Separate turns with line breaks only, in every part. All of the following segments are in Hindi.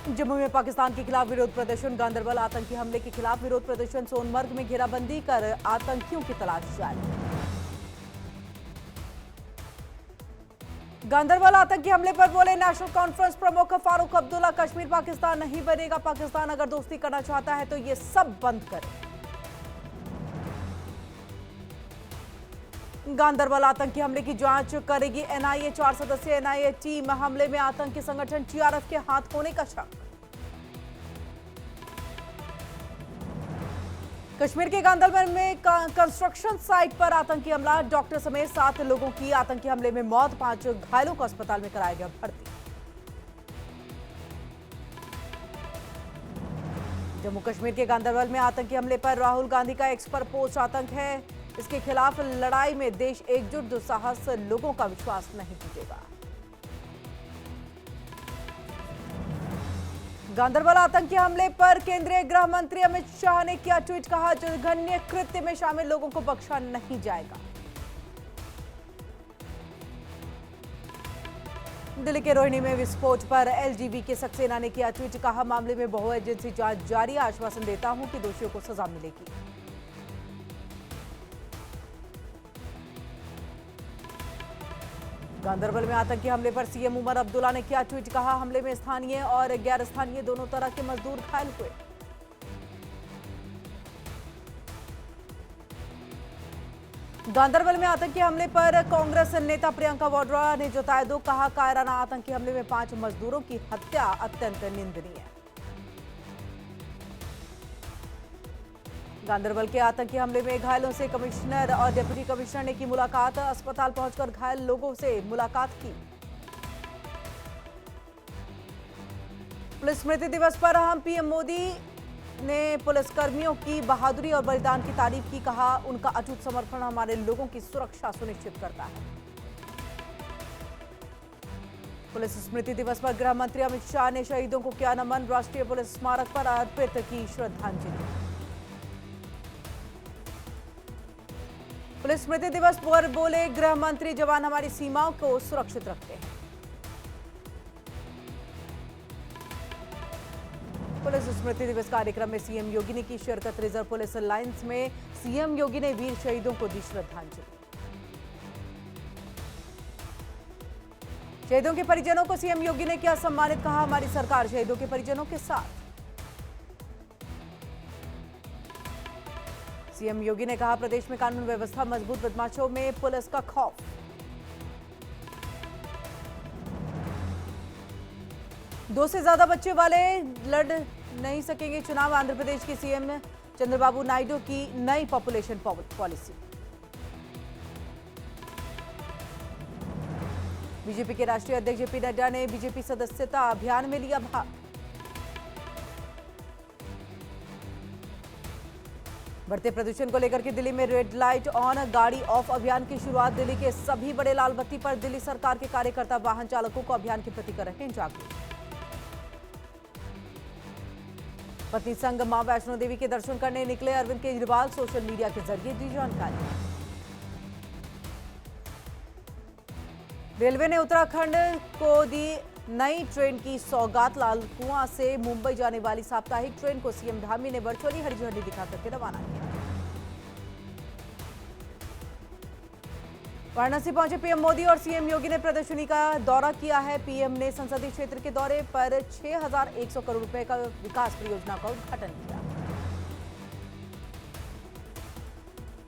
जम्मू में पाकिस्तान के खिलाफ विरोध प्रदर्शन, गांदरबल आतंकी हमले के खिलाफ विरोध प्रदर्शन, सोनमर्ग में घेराबंदी कर आतंकियों की तलाश जारी। गांदरबल आतंकी हमले पर बोले नेशनल कॉन्फ्रेंस प्रमुख फारूक अब्दुल्ला, कश्मीर पाकिस्तान नहीं बनेगा, पाकिस्तान अगर दोस्ती करना चाहता है तो ये सब बंद करे। गांदरबल आतंकी हमले की जांच करेगी एनआईए, 4 सदस्यीय एनआईए टीम, हमले में आतंकी संगठन टीआरएफ के हाथ होने का शक। कश्मीर के गांदरबल में कंस्ट्रक्शन साइट पर आतंकी हमला, डॉक्टर समेत 7 लोगों की आतंकी हमले में मौत, 5 घायलों को अस्पताल में कराया गया भर्ती। जम्मू कश्मीर के गांदरबल में आतंकी हमले पर राहुल गांधी का एक्स पर पोस्ट, आतंक है इसके खिलाफ लड़ाई में देश एकजुट, दुस्साहस लोगों का विश्वास नहीं टूटेगा। गांदरबल आतंकी हमले पर केंद्रीय गृह मंत्री अमित शाह ने किया ट्वीट, कहा जघन्य कृत्य में शामिल लोगों को बख्शा नहीं जाएगा। दिल्ली के रोहिणी में विस्फोट पर एलजीबी के सक्सेना ने किया ट्वीट, कहा मामले में बहु एजेंसी जांच जारी, आश्वासन देता हूं कि दोषियों को सजा मिलेगी। गांदरबल में आतंकी हमले पर सीएम उमर अब्दुल्ला ने किया ट्वीट, कहा हमले में स्थानीय और गैर स्थानीय दोनों तरह के मजदूर घायल हुए। गांदरबल में आतंकी हमले पर कांग्रेस नेता प्रियंका वाड्रा ने जताया दुख, कहा कायराना आतंकी हमले में 5 मजदूरों की हत्या अत्यंत निंदनीय। गांदरबल के आतंकी हमले में घायलों से कमिश्नर और डिप्टी कमिश्नर ने की मुलाकात, अस्पताल पहुंचकर घायल लोगों से मुलाकात की। पुलिस स्मृति दिवस पर हम पीएम मोदी ने पुलिसकर्मियों की बहादुरी और बलिदान की तारीफ की, कहा उनका अटूट समर्पण हमारे लोगों की सुरक्षा सुनिश्चित करता है। पुलिस स्मृति दिवस पर गृह मंत्री अमित शाह ने शहीदों को किया नमन, राष्ट्रीय पुलिस स्मारक पर अर्पित की श्रद्धांजलि। पुलिस स्मृति दिवस पर बोले गृह मंत्री, जवान हमारी सीमाओं को सुरक्षित रखते हैं। पुलिस स्मृति दिवस कार्यक्रम में सीएम योगी ने की शिरकत, रिजर्व पुलिस लाइंस में सीएम योगी ने वीर शहीदों को दी श्रद्धांजलि। शहीदों के परिजनों को सीएम योगी ने किया सम्मानित, कहा हमारी सरकार शहीदों के परिजनों के साथ। सीएम योगी ने कहा प्रदेश में कानून व्यवस्था मजबूत, बदमाशों में पुलिस का खौफ। दो से ज्यादा बच्चे वाले लड़ नहीं सकेंगे चुनाव, आंध्र प्रदेश के सीएम चंद्रबाबू नायडू की नई पॉपुलेशन पॉलिसी। बीजेपी के राष्ट्रीय अध्यक्ष जेपी नड्डा ने बीजेपी सदस्यता अभियान में लिया भाग। बढ़ते प्रदूषण को लेकर के दिल्ली में रेड लाइट ऑन, गाड़ी ऑफ अभियान की शुरुआत, दिल्ली के सभी बड़े लाल बत्ती पर दिल्ली सरकार के कार्यकर्ता वाहन चालकों को अभियान के प्रति कर रहे हैं जागरूक। पत्नी संग मां वैष्णो देवी के दर्शन करने निकले अरविंद केजरीवाल, सोशल मीडिया के जरिए दी जानकारी। रेलवे ने उत्तराखंड को दी नई ट्रेन की सौगात, लालकुआं से मुंबई जाने वाली साप्ताहिक ट्रेन को सीएम धामी ने वर्चुअली हरी झंडी दिखाकर के रवाना किया। वाराणसी पहुंचे पीएम मोदी और सीएम योगी ने प्रदर्शनी का दौरा किया है। पीएम ने संसदीय क्षेत्र के दौरे पर 6100 करोड़ रुपए का विकास परियोजना का उद्घाटन किया।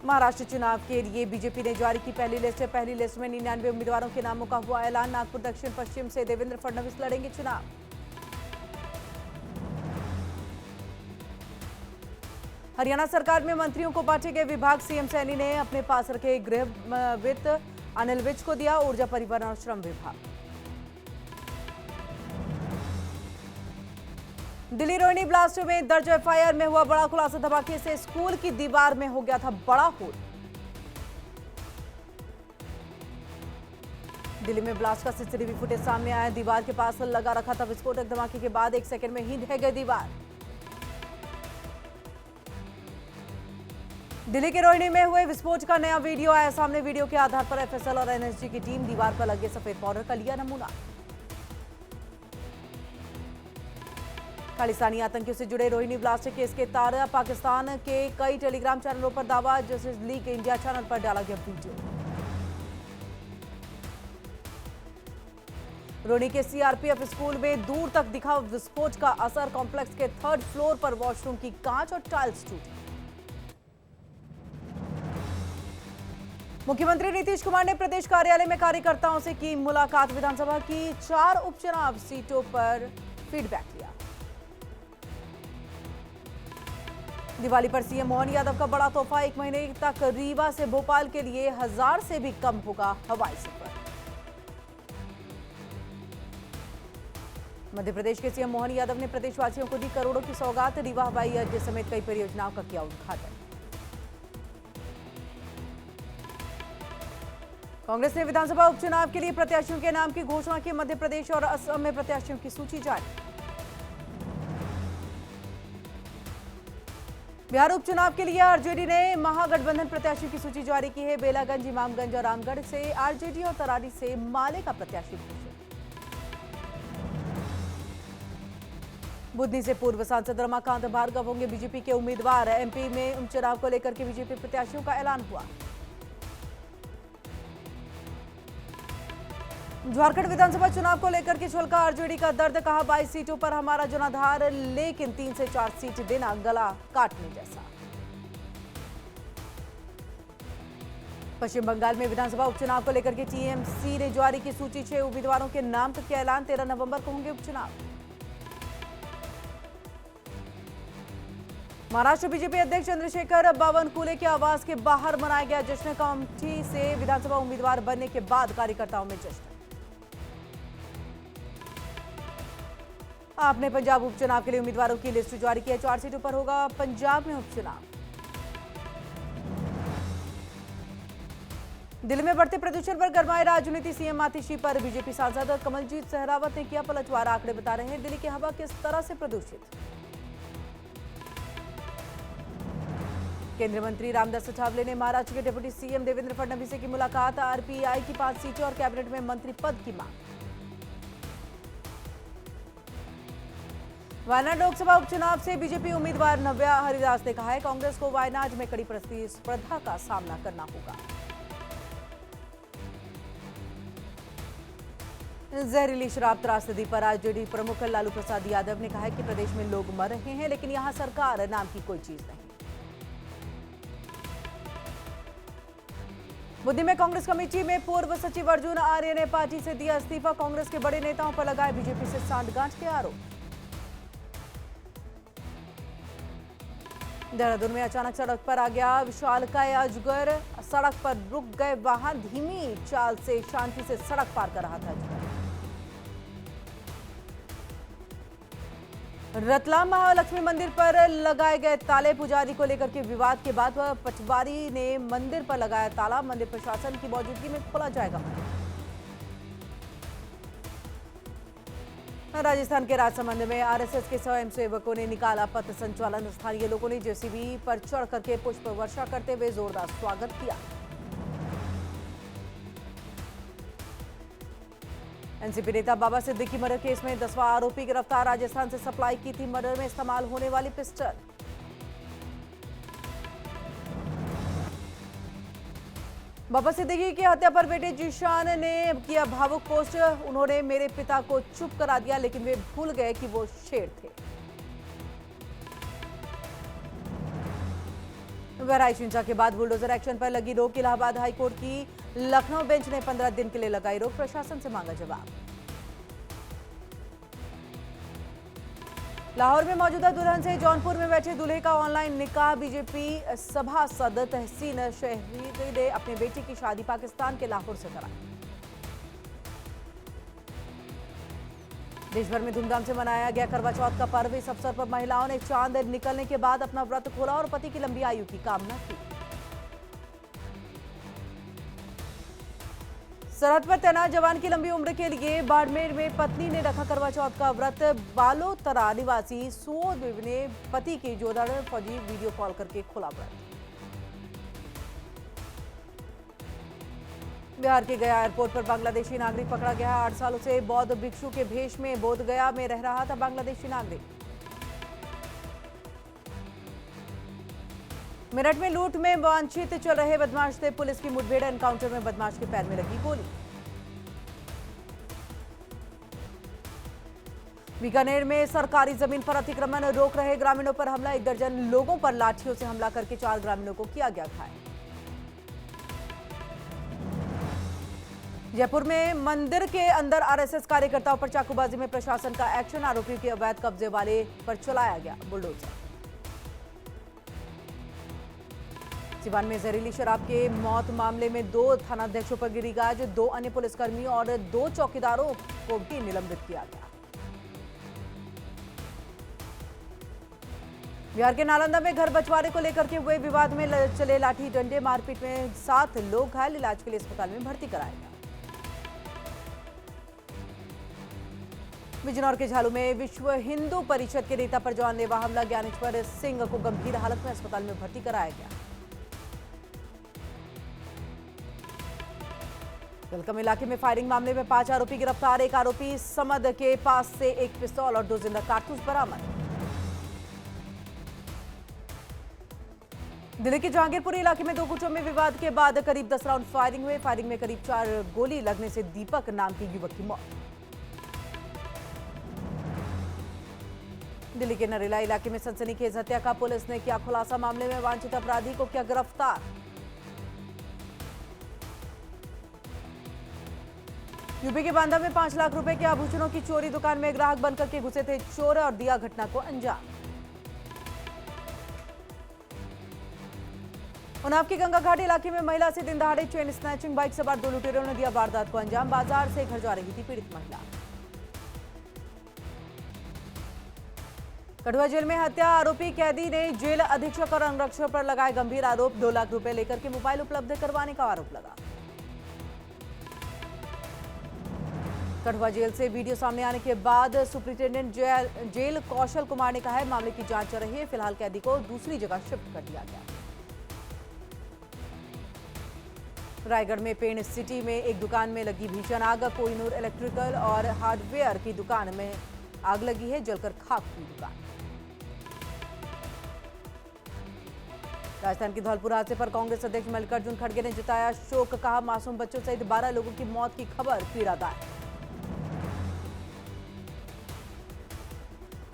महाराष्ट्र चुनाव के लिए बीजेपी ने जारी की पहली लिस्ट, पहली लिस्ट में 99 उम्मीदवारों के नामों का हुआ ऐलान। नागपुर दक्षिण पश्चिम से देवेंद्र फडणवीस लड़ेंगे चुनाव। हरियाणा सरकार में मंत्रियों को बांटे गए विभाग, सीएम सैनी ने अपने पास रखे गृह वित्त अनिल विज को दिया, ऊर्जा परिवहन और श्रम विभाग। दिल्ली रोहिणी ब्लास्ट में दर्ज एफआईआर में हुआ बड़ा खुलासा, धमाके से स्कूल की दीवार में हो गया था बड़ा होल। दिल्ली में ब्लास्ट का सीसीटीवी फुटेज सामने आया, दीवार के पास लगा रखा था विस्फोटक, धमाके के बाद 1 सेकंड में ही ढह गई दीवार। दिल्ली के रोहिणी में हुए विस्फोट का नया वीडियो आया सामने, वीडियो के आधार पर एफएसएल और एनएसजी की टीम दीवार पर लगे सफेद पाउडर का लिया नमूना। खालिस्तानी आतंकियों से जुड़े रोहिणी ब्लास्ट केस के तार पाकिस्तान के कई टेलीग्राम चैनलों पर दावा। जस्टिस लीग इंडिया चैनल पर डाला गया वीडियो। रोहिणी के सीआरपीएफ स्कूल में दूर तक दिखा विस्फोट का असर। कॉम्प्लेक्स के 3rd फ्लोर पर वॉशरूम की कांच और टाइल्स टूटी। मुख्यमंत्री नीतीश कुमार ने प्रदेश कार्यालय में कार्यकर्ताओं से की मुलाकात। विधानसभा की 4 उपचुनाव सीटों पर फीडबैक लिया। दिवाली पर सीएम मोहन यादव का बड़ा तोहफा। 1 महीने तक रीवा से भोपाल के लिए 1000 से भी कम होगा हवाई सफर। मध्य प्रदेश के सीएम मोहन यादव ने प्रदेशवासियों को दी करोड़ों की सौगात। रीवा हवाई अड्डे समेत कई परियोजनाओं का किया उद्घाटन। कांग्रेस ने विधानसभा उपचुनाव के लिए प्रत्याशियों के नाम की घोषणा की। मध्य प्रदेश और असम में प्रत्याशियों की सूची जारी। बिहार उपचुनाव के लिए आरजेडी ने महागठबंधन प्रत्याशियों की सूची जारी की है। बेलागंज, इमामगंज और रामगढ़ से आरजेडी और तरारी से माले का प्रत्याशी घोषित। बुधनी से पूर्व सांसद रमाकांत भार्गव होंगे बीजेपी के उम्मीदवार। एमपी में उपचुनाव को लेकर के बीजेपी प्रत्याशियों का ऐलान हुआ। झारखंड विधानसभा चुनाव को लेकर के छलका आरजेडी का दर्द। कहा 22 सीटों पर हमारा जनाधार, लेकिन 3 से 4 सीट देना गला काटने जैसा। पश्चिम बंगाल में विधानसभा उपचुनाव को लेकर के टीएमसी ने जारी की सूची। 6 उम्मीदवारों के नाम का किया ऐलान। 13 नवंबर को होंगे उपचुनाव। महाराष्ट्र बीजेपी अध्यक्ष चंद्रशेखर बावनकुले के आवास के बाहर मनाया गया जश्न। कामठी से विधानसभा उम्मीदवार बनने के बाद कार्यकर्ताओं में जश्न। आपने पंजाब उपचुनाव के लिए उम्मीदवारों की लिस्ट जारी की है। 4 सीटों पर होगा पंजाब में उपचुनाव। दिल्ली में बढ़ते प्रदूषण पर गरमाए राजनीति। सीएम आतिशी पर बीजेपी सांसद कमलजीत सहरावत ने किया पलटवार। आंकड़े बता रहे हैं दिल्ली की हवा किस तरह से प्रदूषित। केंद्रीय मंत्री रामदास अठावले ने महाराष्ट्र के डिप्टी सीएम देवेंद्र फडणवीस से की मुलाकात। आरपीआई की 5 सीटें और कैबिनेट में मंत्री पद की मांग। वायनाड लोकसभा उपचुनाव से बीजेपी उम्मीदवार नव्या हरिदास ने कहा है कांग्रेस को वायनाड में कड़ी प्रतिस्पर्धा का सामना करना होगा। जहरीली शराब त्रासदी पर आरजेडी प्रमुख लालू प्रसाद यादव ने कहा है कि प्रदेश में लोग मर रहे हैं, लेकिन यहां सरकार नाम की कोई चीज नहीं। बुद्धि में कांग्रेस कमेटी में पूर्व सचिव अर्जुन आर्य ने पार्टी से दिया इस्तीफा। कांग्रेस के बड़े नेताओं पर लगाए बीजेपी से सांठगांठ के आरोप। देहरादून में अचानक सड़क पर आ गया विशालकाय अजगर। सड़क पर रुक गए वाहन। धीमी चाल से शांति से सड़क पार कर रहा था अजगर। रतलाम महालक्ष्मी मंदिर पर लगाए गए ताले। पुजारी को लेकर के विवाद के बाद पटवारी ने मंदिर पर लगाया ताला। मंदिर प्रशासन की मौजूदगी में खोला जाएगा मंदिर। राजस्थान के राजसमंद में आरएसएस के स्वयंसेवकों ने निकाला पथ संचालन। स्थानीय लोगों ने जेसीबी पर चढ़ करके पुष्प वर्षा करते हुए जोरदार स्वागत किया। एनसीपी नेता बाबा सिद्दीकी मर्डर केस में 10वां आरोपी गिरफ्तार। राजस्थान से सप्लाई की थी मर्डर में इस्तेमाल होने वाली पिस्टल। बाबा सिद्दीकी की हत्या पर बेटे जीशान ने किया भावुक पोस्ट। उन्होंने मेरे पिता को चुप करा दिया, लेकिन वे भूल गए कि वो शेर थे। बहराइच हिंसा के बाद बुलडोजर एक्शन पर लगी रोक। इलाहाबाद हाईकोर्ट की लखनऊ बेंच ने 15 दिन के लिए लगाई रोक। प्रशासन से मांगा जवाब। लाहौर में मौजूदा दुल्हन से जौनपुर में बैठे दूल्हे का ऑनलाइन निकाह। बीजेपी सभासद तहसीन शहरी ने अपनी बेटी की शादी पाकिस्तान के लाहौर से कराई। देश भर में धूमधाम से मनाया गया करवा चौथ का पर्व। इस अवसर पर महिलाओं ने चांद निकलने के बाद अपना व्रत खोला और पति की लंबी आयु की कामना की। सरहद पर तैनात जवान की लंबी उम्र के लिए बाड़मेर में पत्नी ने रखा करवा चौथ का व्रत। बालोतरा निवासी सुओद ने पति की जोधड़ फौजी वीडियो कॉल करके खोला व्रत। बिहार के गया एयरपोर्ट पर बांग्लादेशी नागरिक पकड़ा गया। 8 सालों से बौद्ध भिक्षु के भेष में बोधगया में रह रहा था बांग्लादेशी नागरिक। मेरठ में लूट में वांछित चल रहे बदमाश से पुलिस की मुठभेड़, एनकाउंटर में बदमाश के पैर में लगी गोली। बीकानेर में सरकारी जमीन पर अतिक्रमण रोक रहे ग्रामीणों पर हमला, 1 दर्जन लोगों पर लाठियों से हमला करके 4 ग्रामीणों को किया गया घायल। जयपुर में मंदिर के अंदर आरएसएस कार्यकर्ताओं पर चाकूबाजी में प्रशासन का एक्शन, आरोपियों के अवैध कब्जे वाले पर चलाया गया बुलडोजर। सिवान में जहरीली शराब के मौत मामले में 2 थानाध्यक्षों पर गिरी गाज, 2 अन्य पुलिसकर्मी और 2 चौकीदारों को भी निलंबित किया गया। बिहार के नालंदा में घर बंटवारे को लेकर के हुए विवाद में चले लाठी डंडे, मारपीट में 7 लोग घायल, इलाज के लिए अस्पताल में भर्ती कराया गया। बिजनौर के झालू में विश्व हिंदू परिषद के नेता पर जानलेवा हमला, ज्ञानेश्वर सिंह को गंभीर हालत में अस्पताल में भर्ती कराया गया। गलकम इलाके में फायरिंग मामले में 5 आरोपी गिरफ्तार, 1 आरोपी समद के पास से 1 पिस्तौल और 2 जिंदा कारतूस बरामद। दिल्ली के जहांगीरपुरी इलाके में 2 गुटों में विवाद के बाद करीब 10 राउंड फायरिंग हुए, फायरिंग में करीब 4 गोली लगने से दीपक नाम के युवक की मौत। दिल्ली के नरेला इलाके में सनसनीखेज हत्या का पुलिस ने किया खुलासा, मामले में वांछित अपराधी को किया गिरफ्तार। यूपी के बांदा में 5 लाख रुपए के आभूषणों की चोरी, दुकान में ग्राहक बनकर के घुसे थे चोर और दिया घटना को अंजाम। उन्नाव के गंगा घाट इलाके में महिला से दिन दहाड़े चेन स्नैचिंग, बाइक सवार 2 लुटेरों ने दिया वारदात को अंजाम, बाजार से घर जा रही थी पीड़ित महिला। कठुआ जेल में हत्या, आरोपी कैदी ने जेल अधीक्षक और अंगरक्षक पर लगाए गंभीर आरोप, 2 लाख रुपए लेकर के मोबाइल उपलब्ध करवाने का आरोप लगा। कठुआ जेल से वीडियो सामने आने के बाद सुप्रिंटेंडेंट जेल कौशल कुमार ने कहा है मामले की जांच चल रही है, फिलहाल कैदी को दूसरी जगह शिफ्ट कर दिया गया। रायगढ़ में पेंट सिटी में एक दुकान में लगी भीषण आग, कोहिनूर इलेक्ट्रिकल और हार्डवेयर की दुकान में आग लगी है, जलकर खाक हुई दुकान। राजस्थान के धौलपुर हादसे पर कांग्रेस अध्यक्ष मल्लिकार्जुन खड़गे ने जताया शोक, कहा मासूम बच्चों सहित 12 लोगों की मौत की खबर पीड़ादायक।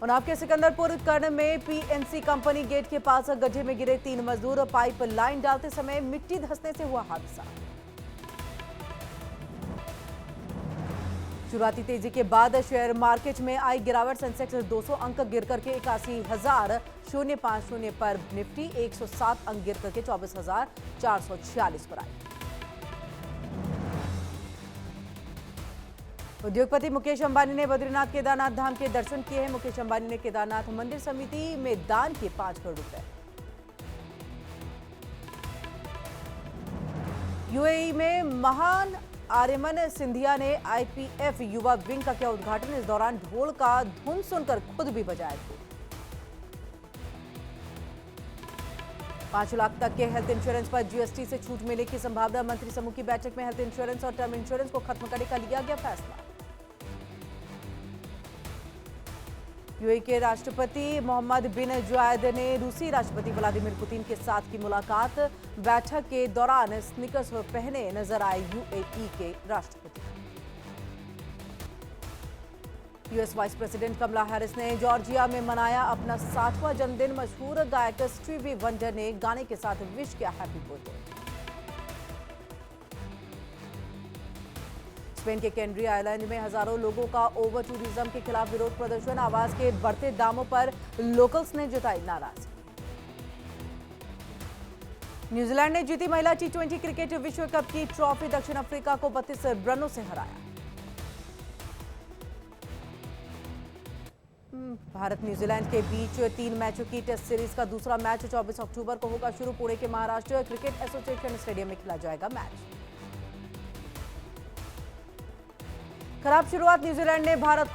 उन्नाव के सिकंदरपुर कर्ण में पीएनसी कंपनी गेट के पास गड्ढे में गिरे 3 मजदूर, पाइप लाइन डालते समय मिट्टी धंसने से हुआ हादसा। शुरुआती तेजी के बाद शेयर मार्केट में आई गिरावट, सेंसेक्स 200 अंक गिर करके 81,050 पर, निफ्टी 107 अंक गिर करके 24,446 पर आई। उद्योगपति मुकेश अंबानी ने बद्रीनाथ केदारनाथ धाम के दर्शन किए हैं। मुकेश अंबानी ने केदारनाथ मंदिर समिति में दान किए 5 करोड़ रुपए। यूएई में महान आर्यमन सिंधिया ने आईपीएफ युवा विंग का किया उद्घाटन, इस दौरान ढोल का धुन सुनकर खुद भी बजाया धूल। 5 लाख तक के हेल्थ इंश्योरेंस पर जीएसटी से छूट मिलने की संभावना, मंत्री समूह की बैठक में हेल्थ इंश्योरेंस और टर्म इंश्योरेंस को खत्म करने का लिया गया फैसला। यूएई के राष्ट्रपति मोहम्मद बिन जायद ने रूसी राष्ट्रपति व्लादिमीर पुतिन के साथ की मुलाकात, बैठक के दौरान स्नीकर्स पहने नजर आए यूएई के राष्ट्रपति। US vice president Kamala Harris ने जॉर्जिया में मनाया अपना 60वां जन्मदिन, मशहूर गायक स्टीवी वंडर ने गाने के साथ विश किया हैप्पी बर्थडे। स्पेन के कैनरी आइलैंड में हजारों लोगों का ओवर टूरिज्म के खिलाफ विरोध प्रदर्शन, आवास के बढ़ते दामों पर लोकल्स ने जताई नाराजगी। न्यूजीलैंड ने जीती महिला टी20 क्रिकेट विश्व कप की ट्रॉफी, दक्षिण अफ्रीका को 32 रनों से हराया। भारत न्यूजीलैंड के बीच 3 मैचों की टेस्ट सीरीज का दूसरा मैच 24 अक्टूबर को होगा शुरू, पुणे के महाराष्ट्र क्रिकेट एसोसिएशन स्टेडियम में खेला जाएगा मैच। खराब शुरुआत, न्यूजीलैंड ने भारत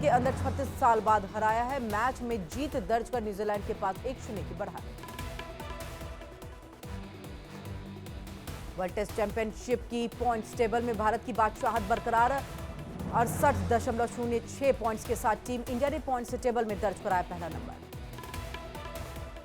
के अंदर 36 साल बाद हराया है। मैच में जीत दर्ज कर न्यूजीलैंड के पास 1-0 की बढ़त। वर्ल्ड टेस्ट चैंपियनशिप की पॉइंट्स टेबल में भारत की बादशाहत बरकरार, 68.06 पॉइंट्स के साथ टीम इंडिया ने पॉइंट्स टेबल में दर्ज कराया पहला नंबर।